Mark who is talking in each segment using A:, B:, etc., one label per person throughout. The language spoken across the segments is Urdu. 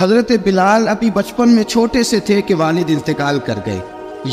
A: حضرت بلال ابھی بچپن میں چھوٹے سے تھے کہ والد انتقال کر گئے.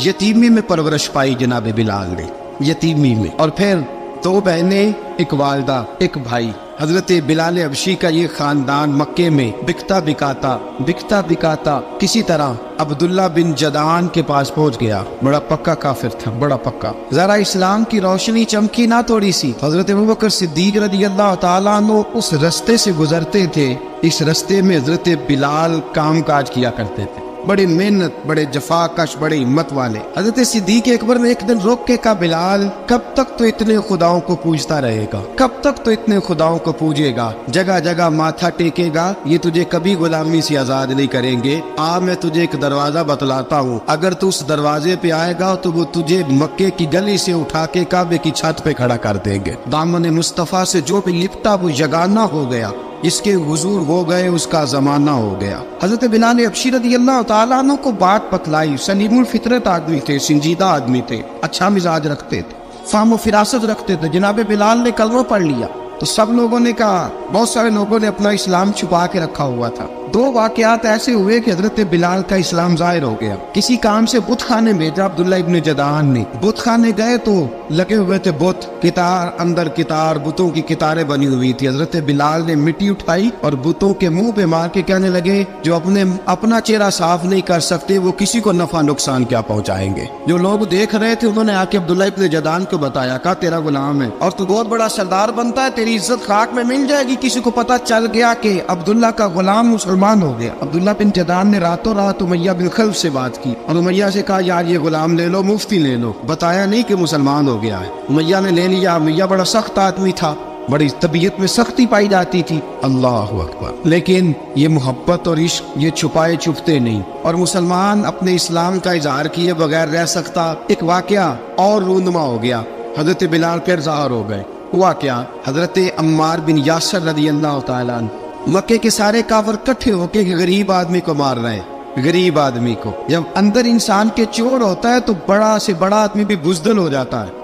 A: یتیمی میں پرورش پائی جناب بلال نے، یتیمی میں. اور پھر 2 بہنیں، ایک والدہ، ایک بھائی. حضرت بلال حبشی کا یہ خاندان مکے میں بکتا بکاتا کسی طرح عبداللہ بن جدعان کے پاس پہنچ گیا. بڑا پکا کافر تھا، بڑا پکا. ذرا اسلام کی روشنی چمکی نہ تھوڑی سی. حضرت ابوبکر صدیق رضی اللہ تعالیٰ عنہ اس رستے سے گزرتے تھے. اس رستے میں حضرت بلال کام کاج کیا کرتے تھے، بڑے محنت، بڑے جفا کش، بڑے ہمت والے. حضرت صدیق اکبر نے ایک دن روک کے کہا، بلال کب تک تو اتنے خداؤں کو پوجتا رہے گا، کب تک تو اتنے خداؤں کو پوجے گا، جگہ جگہ ماتھا ٹیکے گا، یہ تجھے کبھی غلامی سے آزاد نہیں کریں گے. میں تجھے ایک دروازہ بتلاتا ہوں، اگر تو اس دروازے پہ آئے گا تو وہ تجھے مکے کی گلی سے اٹھا کے کعبے کی چھت پہ کھڑا کر دیں گے. دامن مصطفیٰ سے جو بھی لپٹا وہ یگانہ ہو گیا، اس کے حضور ہو گئے، اس کا زمانہ ہو گیا. حضرت بلال حبشی رضی اللہ تعالیٰ عنہ کو بات بتلائی. سلیم الفطرت آدمی تھے، سنجیدہ آدمی تھے، اچھا مزاج رکھتے تھے، فہم و فراست رکھتے تھے. جناب بلال نے کلمہ پڑھ لیا تو سب لوگوں نے کہا، بہت سارے لوگوں نے اپنا اسلام چھپا کے رکھا ہوا تھا. 2 واقعات ایسے ہوئے کہ حضرت بلال کا اسلام ظاہر ہو گیا. کسی کام سے بت خانے بھیجا عبداللہ ابن جدعان نے. بت خانے گئے تو لگے ہوئے تھے بت، کتار اندر کتار، بتوں کی کتاریں بنی ہوئی تھی. حضرت بلال نے مٹی اٹھائی اور بتوں کے منہ پہ مار کے کہنے لگے، جو اپنا چہرہ صاف نہیں کر سکتے وہ کسی کو نفع نقصان کیا پہنچائیں گے. جو لوگ دیکھ رہے تھے انہوں نے آ کے عبداللہ ابن جدعان کو بتایا، کہا تیرا غلام ہے اور تو بہت بڑا سردار بنتا ہے، تیری عزت خاک میں مل جائے گی. کسی کو پتہ چل گیا کہ عبداللہ کا غلام مسلمان ہو گیا. عبداللہ بن جدعان نے راتوں رات امیہ بن خلف سے بات کی اور امیہ سے کہا، یار یہ غلام لے لو، مفتی لے لو. بتایا نہیں کہ مسلمان ہو گیا ہے. امیہ نے لے لیا. امیہ بڑا سخت آدمی تھا، بڑی طبیعت میں سختی پائی جاتی تھی. اللہ اکبر. لیکن یہ محبت اور عشق یہ چھپائے چھپتے نہیں، اور مسلمان اپنے اسلام کا اظہار کیے بغیر رہ سکتا. ایک واقعہ اور رونما ہو گیا. حضرت بلال پھر ظاہر ہو گئے. ہوا کیا؟ حضرت عمار بن یاسر رضی اللہ تعالیٰ عنہ، مکے کے سارے کافر کٹھے ہو کے غریب آدمی کو مار رہے ہیں. غریب آدمی کو جب اندر انسان کے چور ہوتا ہے تو بڑا سے بڑا آدمی بھی بزدل ہو جاتا ہے.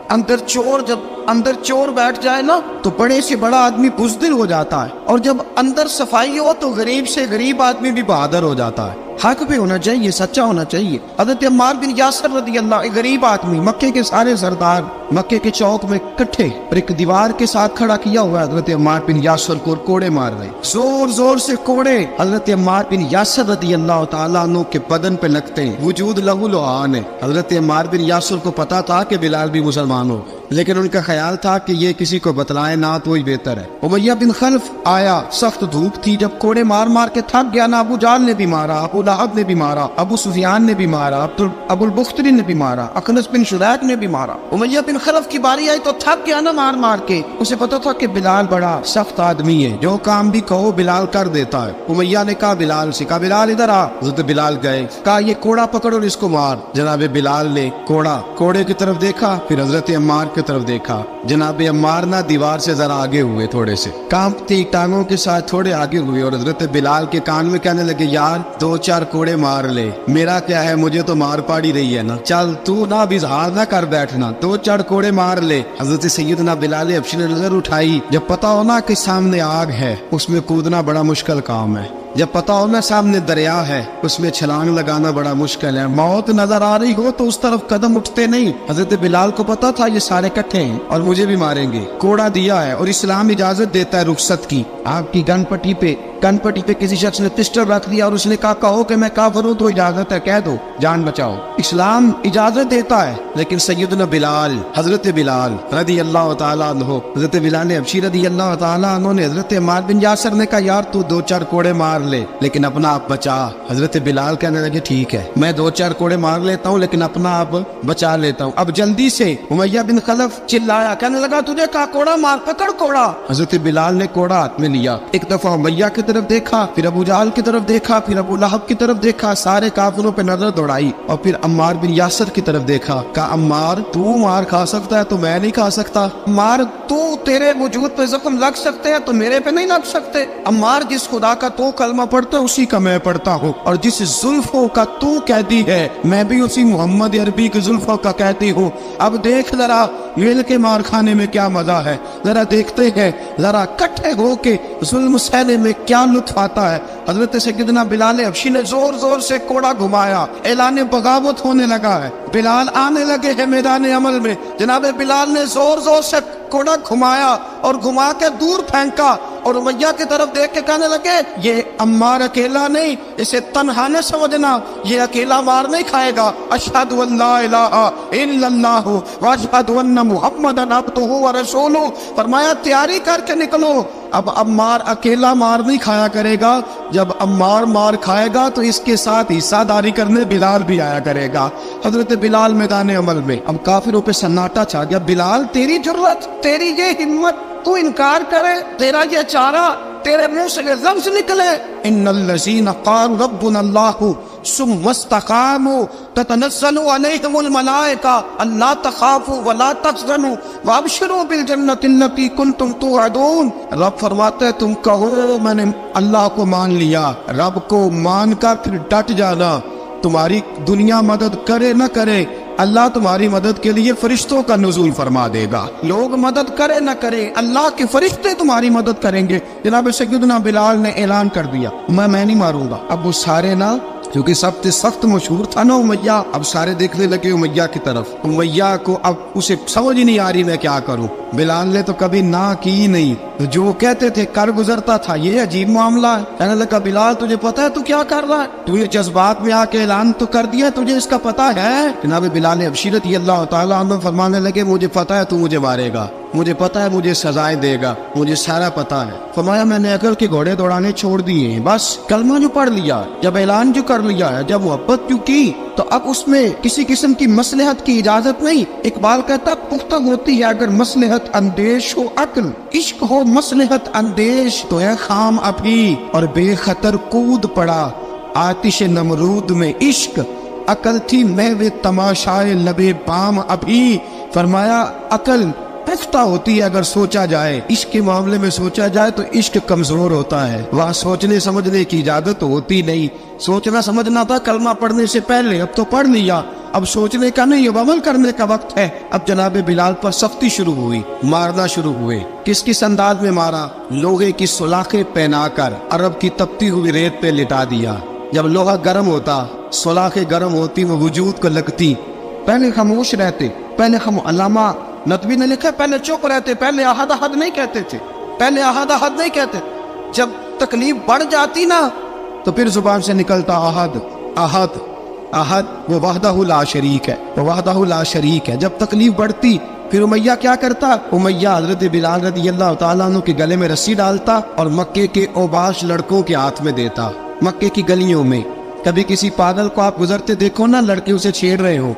A: جب اندر چور بیٹھ جائے نا تو بڑے سے بڑا آدمی بزدل ہو جاتا ہے، اور جب اندر صفائی ہو تو غریب سے غریب آدمی بھی بہادر ہو جاتا ہے. حق پہ ہونا چاہیے، سچا ہونا چاہیے. حضرت عمار بن یاسر رضی اللہ، ایک غریب آدمی، مکے کے سارے سردار مکے کے چوک میں کٹھے اور ایک دیوار کے ساتھ کھڑا کیا ہوا ہے. حضرت عمار بن یاسر کو کوڑے مار رہے، زور زور سے کوڑے حضرت عمار بن یاسر رضی اللہ تعالیٰ عنہ کے بدن پہ لگتے ہیں. وجود لہو لعان ہے. حضرت عمار بن یاسر کو پتا تھا کہ بلال بھی مسلمان ہو، لیکن ان کا خیال تھا کہ یہ کسی کو بتلائے نہ تو ہی بہتر ہے. امیہ بن خلف آیا، سخت دھوپ تھی، جب کوڑے مار مار کے تھک گیا نا، ابو جال نے بھی مارا، ابو لہب نے بھی مارا، ابو سفیان نے بھی مارا، ابو البختری نے بھی مارا، اخنس بن شریک نے بھی مارا. امیہ بن خلف کی باری آئی تو تھک گیا نا مار مار کے. اسے پتا تھا کہ بلال بڑا سخت آدمی ہے، جو کام بھی کہو بلال کر دیتا ہے. امیہ نے کہا بلال سے، کہا بلال ادھر آ. حضرت بلال گئے، کہا یہ کوڑا پکڑ اور اس کو مار. جناب بلال نے کوڑے کی طرف دیکھا، پھر حضرت عمار کی طرف دیکھا. جناب عمار نہ دیوار سے ذرا آگے ہوئے، تھوڑے سے کانپتی ٹانگوں کے ساتھ تھوڑے آگے ہوئے، اور حضرت بلال کے کان میں کہنے لگے، یار 2-4 کوڑے مار لے، میرا کیا ہے، مجھے تو مار پاڑی رہی ہے نا، چل تو نہ بھی اظہار نہ کر بیٹھنا، 2-4 کوڑے مار لے. حضرت سیدنا بلال حبشی نے نظر اٹھائی. جب پتا ہونا کہ سامنے آگ ہے اس میں کودنا بڑا مشکل کام ہے. جب پتا ہو نا سامنے دریا ہے اس میں چھلانگ لگانا بڑا مشکل ہے. موت نظر آ رہی ہو تو اس طرف قدم اٹھتے نہیں. حضرت بلال کو پتا تھا یہ سارے کٹھے ہیں اور مجھے بھی ماریں گے. کوڑا دیا ہے اور اسلام اجازت دیتا ہے رخصت کی. آپ کی گن پٹی پہ کسی شخص نے پسٹل رکھ دیا اور اس نے کہا کہو کہ میں کافر ہوں تو اجازت ہے، کہہ دو، جان بچاؤ. اسلام اجازت دیتا ہے. لیکن سیدنا بلال، حضرت بلال رضی اللہ تعالیٰ عنہ، حضرت بلال حبشی رضی اللہ تعالیٰ عنہ نے حضرت عمار بن یاسر نے کہا، یار تو 2-4 کوڑے مار لے لیکن اپنا آپ بچا. حضرت بلال کہنے لگے ٹھیک ہے، میں 2-4 کوڑے مار لیتا ہوں لیکن اپنا آپ بچا لیتا ہوں. اب جلدی سے امیہ بن خلف چلایا، کہنے لگا تجھے کہا کوڑا مار، پکڑ کوڑا. حضرت بلال نے کوڑا ہاتھ میں لیا، ایک دفعہ امیہ کی طرف دیکھا، پھر ابو جہل کی طرف دیکھا، پھر ابو لہب کی طرف دیکھا، سارے کافروں پہ نظر دوڑائی، اور پھر عمار بن یاسر کی طرف دیکھا. کہا عمار تو مار کھا سکتا ہے تو میں نہیں کھا سکتا. عمار تیرے وجود پہ زخم لگ سکتے ہیں تو میرے پہ نہیں لگ سکتے. عمار جس خدا کا تو کلمہ پڑھتا ہے اسی کا میں پڑھتا ہوں، اور جس زلفوں کا تو قیدی ہے میں بھی اسی محمد عربی کی زلفوں کا قیدی ہوں. اب دیکھ ذرا مل کے مار کھانے میں کیا مزہ ہے، ذرا دیکھتے ہیں، ذرا کٹھے ہو کے ظلم سہنے میں کیا کیا لطف آتا ہے. حضرت سیدنا بلال حبشی نے زور زور سے کوڑا گھمایا, اعلان بغاوت ہونے لگا ہے, بلال آنے لگے ہیں میدان عمل میں. جناب بلال نے زور زور سے کوڑا گھمایا اور گھما کے دور پھینکا, اور امیہ کی طرف دیکھ کے کہنے لگے یہ عمار اکیلا نہیں, اسے تنہا نہ سمجھنا, یہ اکیلا مار نہیں کھائے گا. اشہد ان لا الہ الا اللہ واشہد ان محمدن عبدہ ورسولہ. فرمایا تیاری کر کے نکلو, اب عمار اکیلا مار نہیں کھایا کرے گا, جب عمار مار کھائے گا تو اس کے ساتھ حصہ داری کرنے بلال بھی آیا کرے گا. حضرت بلال میدان عمل میں, اب کافروں پہ سناٹا چھا گیا. بلال تیری جرت, تیری یہ ہمت, تو انکار کرے, تیرا یہ چارہ, تیرے منہ سے یہ لفظ نکلے, ان الذین قالوا ربنا اللہ ثم استقاموا تتنزل علیہم الملائکہ الا تخافوا ولا تحزنوا وابشروا بالجنۃ التی کنتم توعدون. رب فرماتے ہیں تم کہو میں نے اللہ کو مان لیا, رب کو مان کر پھر ڈٹ جانا. تمہاری دنیا مدد کرے نہ کرے, اللہ تمہاری مدد کے لیے فرشتوں کا نزول فرما دے گا. لوگ مدد کرے نہ کرے, اللہ کے فرشتے تمہاری مدد کریں گے. جناب سیدنا بلال نے اعلان کر دیا میں نہیں ماروں گا. اب وہ سارے نا, کیونکہ سب سے سخت مشہور تھا نا امیہ, اب سارے دیکھنے لگے امیہ کی طرف. امیہ کو اب اسے سمجھ ہی نہیں آ رہی میں کیا کروں. بلال نے تو کبھی نہ کی نہیں, جو کہتے تھے کر گزرتا تھا. یہ عجیب معاملہ ہے. کہنے لگا بلال تجھے پتا ہے تو کیا کر رہا ہے, تو یہ جذبات میں آ کے اعلان تو کر دیا, تجھے اس کا پتا ہے. جناب بلال حبشی رضی اللہ تعالیٰ عنہ فرمانے لگے مجھے پتا ہے تو مجھے مارے گا, مجھے پتا ہے مجھے سزائیں دے گا, مجھے سارا پتا ہے. فرمایا میں نے عقل کے گھوڑے دوڑانے چھوڑ دیے ہیں, بس کلمہ جو پڑھ لیا, جب اعلان جو کر لیا ہے, جب محبت جو کی, تو اب اس میں کسی قسم کی مصلحت کی اجازت نہیں. اقبال کہتا پختہ ہوتی ہے اگر مصلحت اندیش ہو عقل, عشق ہو مصلحت اندیش تو ہے خام ابھی, اور بے خطر کود پڑا آتش نمرود میں عشق, عقل تھی محو تماشائے لبے بام ابھی. فرمایا عقل پختہ ہوتی ہے اگر سوچا جائے, عشق کے معاملے میں سوچا جائے تو عشق کمزور ہوتا ہے, وہاں سوچنے سمجھنے کی اجازت ہوتی نہیں. سوچنا سمجھنا تھا کلمہ پڑھنے سے پہلے, اب تو پڑھ لیا, اب سوچنے کا نہیں, اب عمل کرنے کا وقت ہے. اب جناب بلال پر سختی شروع ہوئی, مارنا شروع ہوئے. کس انداز میں مارا, لوہے کی سلاخیں پہنا کر عرب کی تپتی ہوئی ریت پہ لٹا دیا. جب لوہا گرم ہوتا, سلاخیں گرم ہوتی, وہ وجود کو لگتی. پہلے خاموش رہتے, پہلے ہم علامہ ندوی نے لکھا پہلے چپ رہتے, پہلے احد احد نہیں کہتے تھے, پہلے احد احد نہیں کہتے. جب تکلیف بڑھ جاتی نا تو پھر زبان سے نکلتا احد احد احد, وہ وحدہ لا شریک ہے, وہ وحدہ لا شریک ہے. جب تکلیف بڑھتی پھر امیہ کیا کرتا, امیہ حضرت بلال رضی اللہ تعالیٰ عنہ کے گلے میں رسی ڈالتا اور مکے کے اوباش لڑکوں کے ہاتھ میں دیتا. مکے کی گلیوں میں کبھی کسی پاگل کو آپ گزرتے دیکھو نا, لڑکے اسے چھیڑ رہے ہو,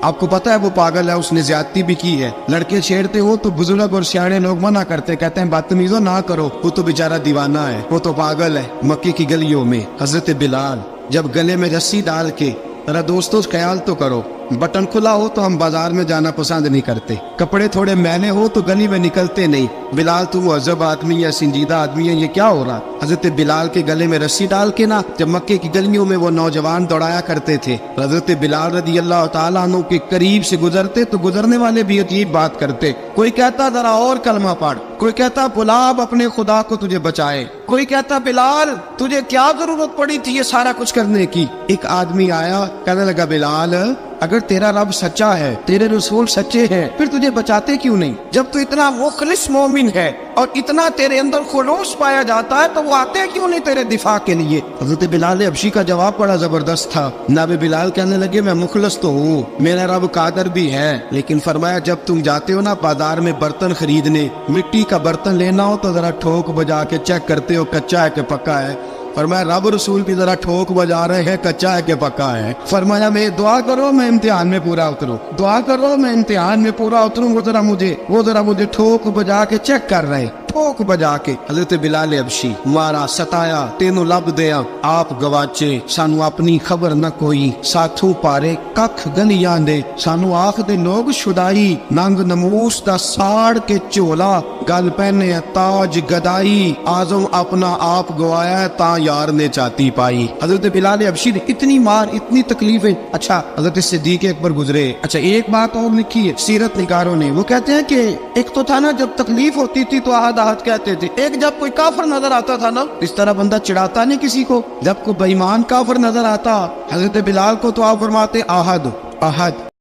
A: آپ کو پتا ہے وہ پاگل ہے, اس نے زیادتی بھی کی ہے, لڑکے چھیڑتے ہو تو بزرگ اور سیانے لوگ منع کرتے, کہتے ہیں بدتمیزوں نہ کرو, وہ تو بیچارہ دیوانہ ہے, وہ تو پاگل ہے. مکے کی گلیوں میں حضرت بلال جب گلے میں رسی ڈال کے, ذرا دوستوں خیال تو کرو, بٹن کھلا ہو تو ہم بازار میں جانا پسند نہیں کرتے, کپڑے تھوڑے میلے ہو تو گلی میں نکلتے نہیں. بلال تو مہذب آدمی ہے, سنجیدہ آدمی ہے, یہ کیا ہو رہا. حضرت بلال کے گلے میں رسی ڈال کے نا, جب مکے کی گلیوں میں وہ نوجوان دوڑایا کرتے تھے, حضرت بلال رضی اللہ تعالیٰ عنہ کے قریب سے گزرتے تو گزرنے والے بھی عجیب بات کرتے. کوئی کہتا ذرا اور کلمہ پڑھ, کوئی کہتا بلا اب اپنے خدا کو تجھے بچائے, کوئی کہتا بلال تجھے کیا ضرورت پڑی تھی یہ سارا کچھ کرنے کی. ایک آدمی آیا, کہنے لگا بلال اگر تیرا رب سچا ہے, تیرے رسول سچے ہیں, پھر تجھے بچاتے کیوں نہیں؟ جب تو اتنا مخلص مومن ہے اور اتنا تیرے اندر خلوص پایا جاتا ہے تو وہ آتے کیوں نہیں تیرے دفاع کے لیے؟ حضرت بلال حبشی کا جواب بڑا زبردست تھا. جناب بلال کہنے لگے میں مخلص تو ہوں, میرا رب قادر بھی ہے, لیکن فرمایا جب تم جاتے ہو نا بازار میں برتن خریدنے, مٹی کا برتن لینا ہو تو ذرا ٹھوک بجا کے چیک کرتے ہو کچا ہے کہ پکا ہے. فرمایا رب رسول بھی ذرا ٹھوک بجا رہے ہیں کچا ہے کہ پکا ہے. فرمایا میں دعا کرو میں امتحان میں پورا اتروں, دعا کرو میں امتحان میں پورا اتروں. وہ ذرا مجھے ٹھوک بجا کے چیک کر رہے, ٹھوک بجا کے. حضرت بلال حبشی مارا ستایا تینوں لب دیا آپ گواچے, سانو اپنی خبر نہ کوئی, ساتھوں پارے ککھ گلیاں دے, سانو آخ دے لوگ شدائی, ننگ نموس دا ساڑ کے چولا, گل پہنے تاج گدائی, آزم اپنا آپ گوایا ہے تا یار نے چاتی پائی. حضرت بلال حبشی نے اتنی مار اتنی تکلیفیں. اچھا حضرت صدیق اکبر گزرے. اچھا ایک بات اور لکھی ہے سیرت نگاروں نے, وہ کہتے ہیں کہ ایک تو تھا نا جب تکلیف ہوتی تھی تو احد احد کہتے تھے. ایک جب کوئی کافر نظر آتا تھا نا, اس طرح بندہ چڑھاتا نہیں کسی کو, جب کوئی بے ایمان کافر نظر آتا حضرت بلال کو تو آپ فرماتے احد احد.